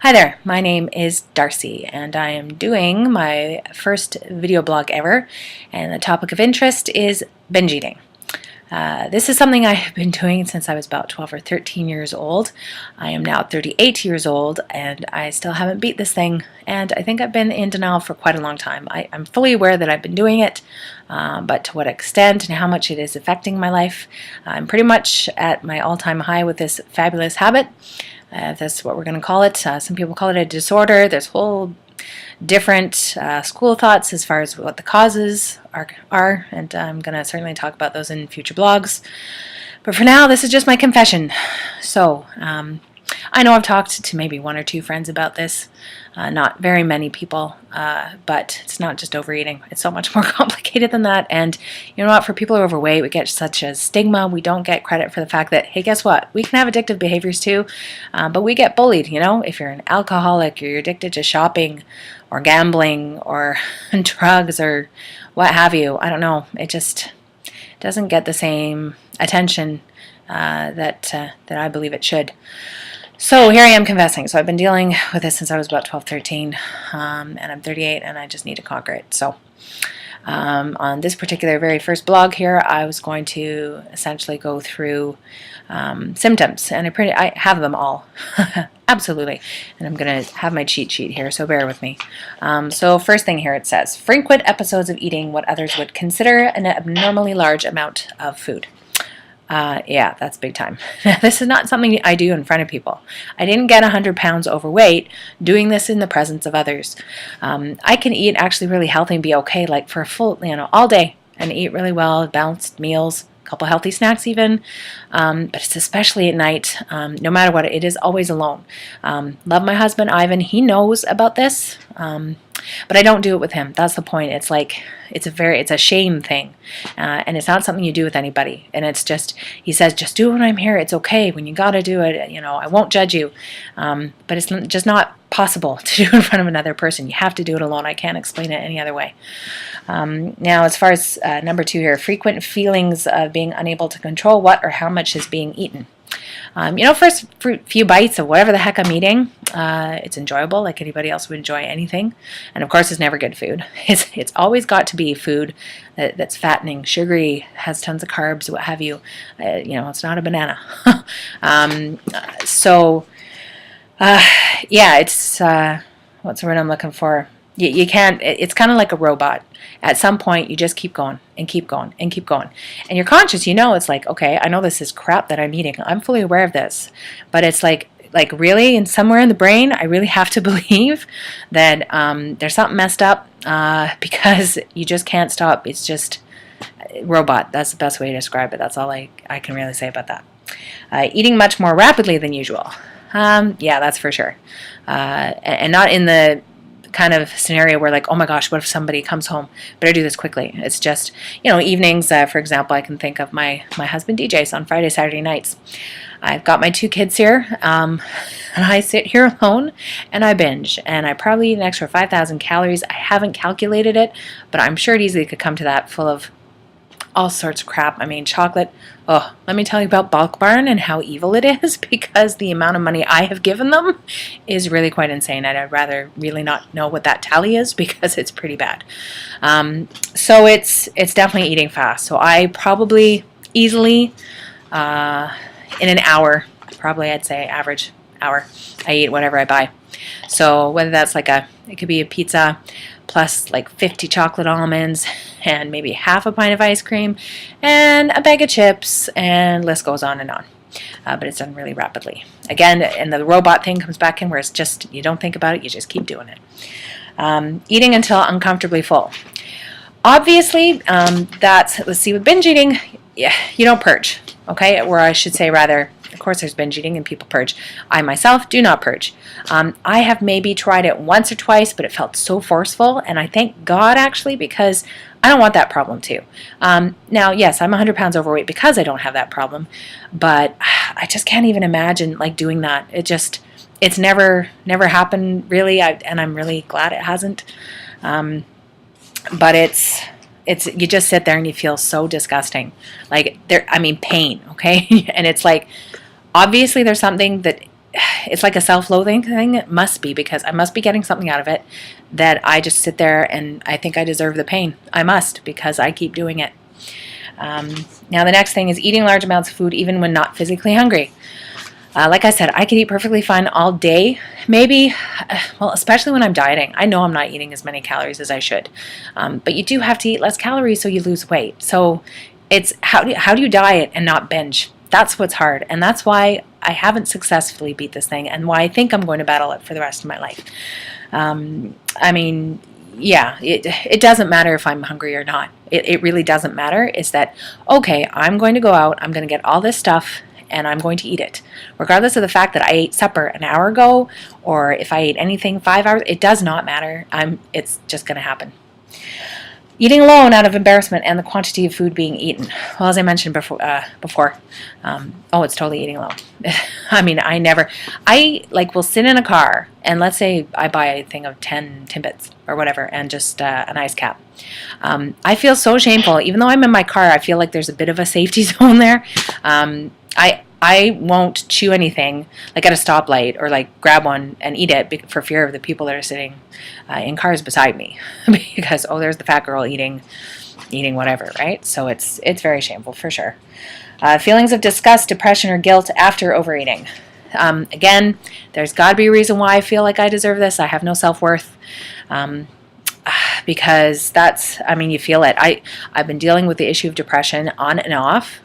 Hi there, my name is Darcy and I am doing my first video blog ever, and the topic of interest is binge eating. This is something I have been doing since I was about 12 or 13 years old. I am now 38 years old and I still haven't beat this thing, and I think I've been in denial for quite a long time. I'm fully aware that I've been doing it, but to what extent and how much it is affecting my life. I'm pretty much at my all-time high with this fabulous habit. That's what we're going to call it. Some people call it a disorder. There's whole different school of thoughts as far as what the causes are, and I'm going to certainly talk about those in future blogs. But for now, this is just my confession. So, I know I've talked to maybe one or two friends about this, not very many people, but it's not just overeating. It's so much more complicated than that. And you know what, for people who are overweight, we get such a stigma. We don't get credit for the fact that, hey, guess what? We can have addictive behaviors too, but we get bullied, you know? If you're an alcoholic, or you're addicted to shopping or gambling or drugs or what have you, I don't know. It just doesn't get the same attention that I believe it should. So here I am confessing. So I've been dealing with this since I was about 12, 13, and I'm 38, and I just need to conquer it. So on this particular very first blog here, I was going to essentially go through symptoms, and I have them all, absolutely. And I'm going to have my cheat sheet here, so bear with me. So first thing here, it says, frequent episodes of eating what others would consider an abnormally large amount of food. Yeah, that's big time. This is not something I do in front of people. I didn't get 100 pounds overweight doing this in the presence of others. I can eat actually really healthy and be okay, like for a full, all day, and eat really well, balanced meals, a couple healthy snacks even. But it's especially at night, no matter what, it is always alone. Love my husband, Ivan. He knows about this. But I don't do it with him. That's the point. It's like, it's a shame thing. And it's not something you do with anybody. And it's just, he says, just do it when I'm here. It's okay. When you got to do it, I won't judge you. But it's just not possible to do in front of another person. You have to do it alone. I can't explain it any other way. Now, as far as number 2 here, frequent feelings of being unable to control what or how much is being eaten. First few bites of whatever the heck I'm eating, it's enjoyable, like anybody else would enjoy anything. And of course, it's never good food. It's always got to be food that's fattening, sugary, has tons of carbs, what have you. It's not a banana. Yeah, it's, what's the word I'm looking for? You can't, it's kind of like a robot. At some point, you just keep going and keep going and keep going. And you're conscious, it's like, okay, I know this is crap that I'm eating. I'm fully aware of this. But it's like really, and somewhere in the brain, I really have to believe that there's something messed up because you just can't stop. It's just robot. That's the best way to describe it. That's all I can really say about that. Eating much more rapidly than usual. Yeah, that's for sure. And not in the kind of scenario where like, oh my gosh, what if somebody comes home? Better do this quickly. It's just, evenings, for example, I can think of my husband DJs on Friday, Saturday nights. I've got my 2 kids here, and I sit here alone and I binge, and I probably eat an extra 5,000 calories. I haven't calculated it, but I'm sure it easily could come to that, full of all sorts of crap. I mean, chocolate. Oh, let me tell you about Bulk Barn and how evil it is, because the amount of money I have given them is really quite insane. I'd rather really not know what that tally is, because it's pretty bad. So it's definitely eating fast. So I probably easily, in an hour, probably I'd say average hour, I eat whatever I buy. So whether that's it could be a pizza plus like 50 chocolate almonds and maybe half a pint of ice cream and a bag of chips, and list goes on and on. But it's done really rapidly. Again, and the robot thing comes back in, where it's just, you don't think about it, you just keep doing it. Eating until uncomfortably full. Obviously, let's see, with binge eating, yeah, you don't purge, okay? Or I should say rather, of course there's binge eating and people purge. I myself do not purge. I have maybe tried it once or twice, but it felt so forceful, and I thank God actually, because I don't want that problem too. Now, yes, I'm 100 pounds overweight because I don't have that problem, but I just can't even imagine doing that. It's never happened really, and I'm really glad it hasn't. But it's you just sit there and you feel so disgusting. Pain, okay? And it's like, obviously there's something that it's like a self-loathing thing. It must be, because I must be getting something out of it, that I just sit there and I think I deserve the pain. I must, because I keep doing it. Now the next thing is eating large amounts of food even when not physically hungry. Like I said, I could eat perfectly fine all day, maybe, well, especially when I'm dieting. I know I'm not eating as many calories as I should, but you do have to eat less calories so you lose weight. So it's how do you diet and not binge? That's what's hard, and that's why I haven't successfully beat this thing, and why I think I'm going to battle it for the rest of my life. I mean, yeah, it doesn't matter if I'm hungry or not. It really doesn't matter. It's that, okay, I'm going to go out, I'm going to get all this stuff, and I'm going to eat it. Regardless of the fact that I ate supper an hour ago, or if I ate anything 5 hours, it does not matter. It's just going to happen. Eating alone out of embarrassment and the quantity of food being eaten. Well, as I mentioned before, it's totally eating alone. I mean, I will sit in a car, and let's say I buy a thing of 10 Timbits or whatever, and just an ice cap. I feel so shameful. Even though I'm in my car, I feel like there's a bit of a safety zone there. I won't chew anything, like at a stoplight, or like grab one and eat it for fear of the people that are sitting in cars beside me, because there's the fat girl eating whatever, right? So it's very shameful for sure. Feelings of disgust, depression, or guilt after overeating. Again, there's got to be a reason why I feel like I deserve this. I have no self-worth. Because you feel it. I've been dealing with the issue of depression on and off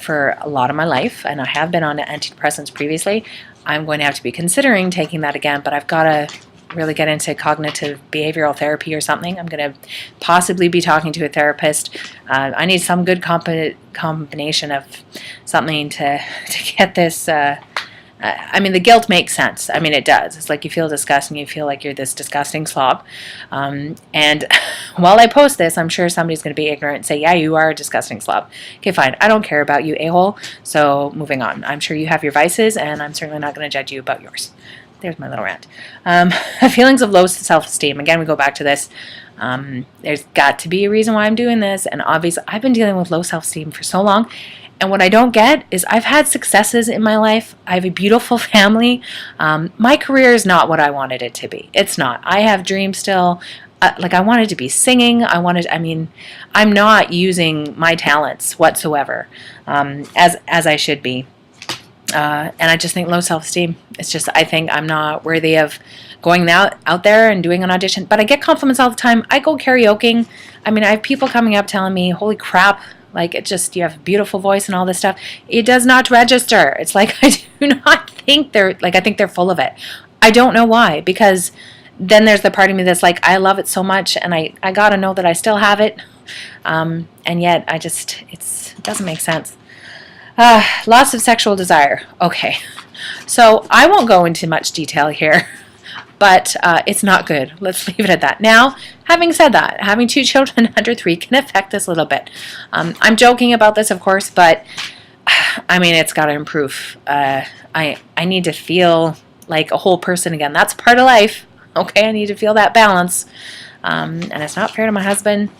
for a lot of my life, and I have been on antidepressants previously. I'm going to have to be considering taking that again, but I've got to really get into cognitive behavioral therapy or something. I'm going to possibly be talking to a therapist. I need some good combination of something to get this. The guilt makes sense. I mean, it does. It's like you feel disgust and you feel like you're this disgusting slob. And while I post this, I'm sure somebody's going to be ignorant and say, yeah, you are a disgusting slob. Okay, fine. I don't care about you, a-hole. So moving on. I'm sure you have your vices, and I'm certainly not going to judge you about yours. There's my little rant. Feelings of low self-esteem. Again, we go back to this. There's got to be a reason why I'm doing this. And obviously, I've been dealing with low self-esteem for so long. And what I don't get is I've had successes in my life. I have a beautiful family. My career is not what I wanted it to be. It's not. I have dreams still. I wanted to be singing. I'm not using my talents whatsoever as I should be. And I just think low self-esteem. It's just, I think I'm not worthy of going out there and doing an audition. But I get compliments all the time. I go karaokeing. I have people coming up telling me, holy crap, you have a beautiful voice and all this stuff. It does not register. It's like, I do not think I think they're full of it. I don't know why, because then there's the part of me that's like, I love it so much, and I gotta know that I still have it. And yet it doesn't make sense. Loss of sexual desire. Okay. So I won't go into much detail here, but it's not good. Let's leave it at that. Now, having said that, having 2 children under 3 can affect this a little bit. I'm joking about this, of course, but it's got to improve. I need to feel like a whole person again. That's part of life. Okay, I need to feel that balance. And it's not fair to my husband,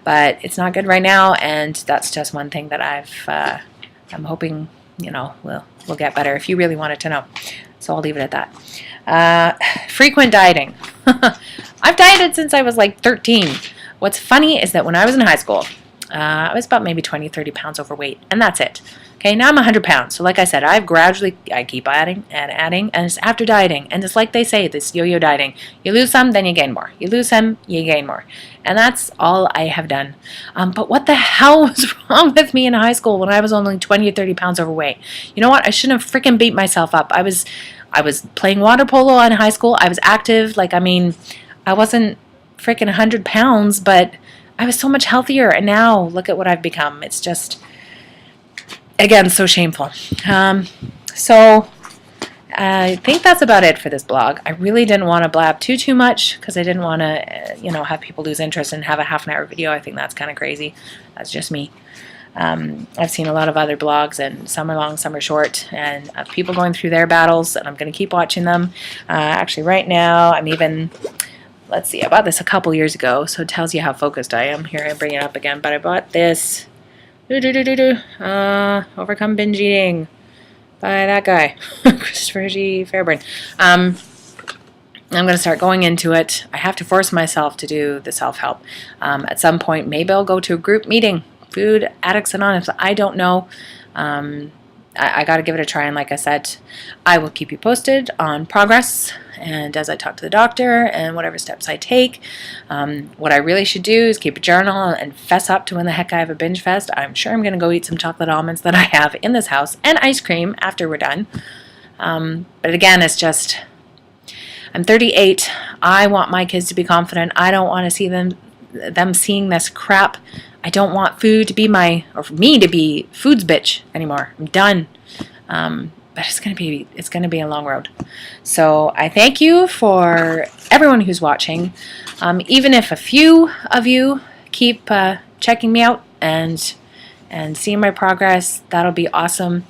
but it's not good right now, and that's just one thing that I'm hoping, we'll get better, if you really wanted to know. So I'll leave it at that. Frequent dieting. I've dieted since I was 13. What's funny is that when I was in high school, I was about maybe 20, 30 pounds overweight, and that's it. Okay, now I'm 100 pounds. So like I said, I keep adding, and it's after dieting. And it's like they say, this yo-yo dieting. You lose some, then you gain more. You lose some, you gain more. And that's all I have done. But what the hell was wrong with me in high school when I was only 20 or 30 pounds overweight? You know what? I shouldn't have freaking beat myself up. I was playing water polo in high school. I was active. I wasn't freaking 100 pounds, but I was so much healthier. And now look at what I've become. It's just, again, so shameful. So I think that's about it for this blog. I really didn't want to blab too much, because I didn't want to, have people lose interest and have a half-an-hour video. I think that's kind of crazy. That's just me. I've seen a lot of other blogs, and some are long, some are short, and people going through their battles, and I'm going to keep watching them. Actually, right now, let's see, I bought this a couple years ago, so it tells you how focused I am. Here, I bring it up again, but I bought this. Overcome binge eating. by that guy, Christopher G. Fairburn. I'm going to start going into it. I have to force myself to do the self-help. At some point, maybe I'll go to a group meeting, Food Addicts Anonymous. I don't know. I got to give it a try, and like I said, I will keep you posted on progress and as I talk to the doctor and whatever steps I take. What I really should do is keep a journal and fess up to when the heck I have a binge fest. I'm sure I'm going to go eat some chocolate almonds that I have in this house and ice cream after we're done. But again, it's just, I'm 38. I want my kids to be confident. I don't want to see them seeing this crap. I don't want food to be or for me to be food's bitch anymore. I'm done. But it's gonna be a long road. So I thank you for everyone who's watching. Even if a few of you keep checking me out and seeing my progress, that'll be awesome.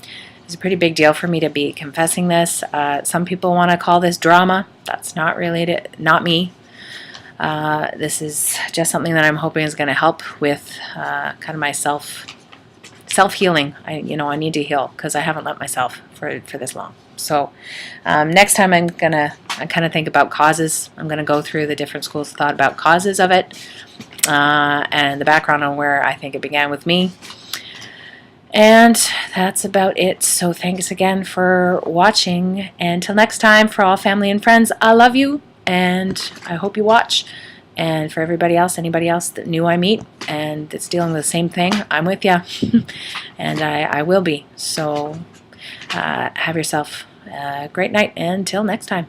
It's a pretty big deal for me to be confessing this. Some people want to call this drama. That's not related, not me. This is just something that I'm hoping is going to help with kind of my self-healing. I need to heal because I haven't let myself for this long. So next time I kind of think about causes. I'm going to go through the different schools of thought about causes of it and the background on where I think it began with me. And that's about it. So thanks again for watching. And until next time, for all family and friends, I love you. And I hope you watch. And for everybody else, anybody else that new I meet and that's dealing with the same thing, I'm with you. And I will be. So have yourself a great night. And until next time.